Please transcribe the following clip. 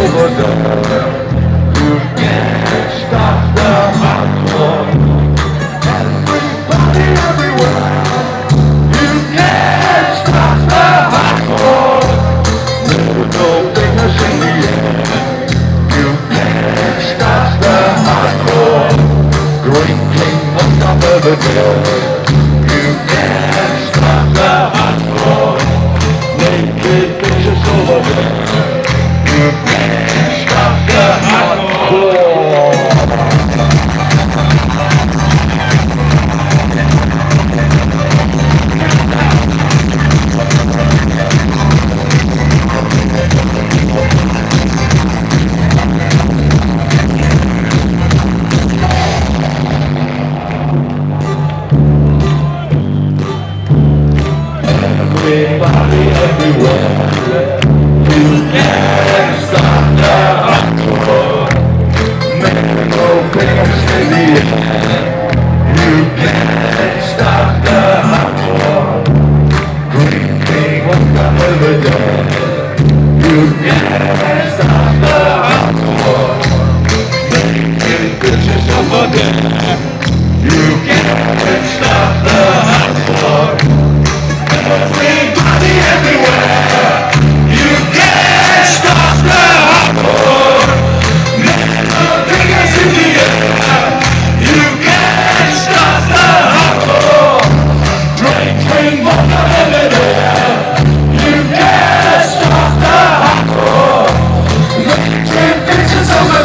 over there. You can't stop the hardcore. Everybody everywhere. You can't stop the hardcore. There's no bigness in the air. You can't stop the hardcore. Great King on top of the hill. You can't stop the hardcore. Naked bitches over there. You can't stop the hardcore. Everybody everywhere. You can't stop the hardcore. Make no fingers in the air. You can't stop the hardcore. Green King will come every day. You can't stop the hardcore. Making bitches over there. You can't stop the hardcore. Everybody everywhere. You can't stop the hardcore. Never fingers in the air. You can't stop the hardcore. Drink, drink, water in the air. You can't stop the hardcore. Drink, bitches over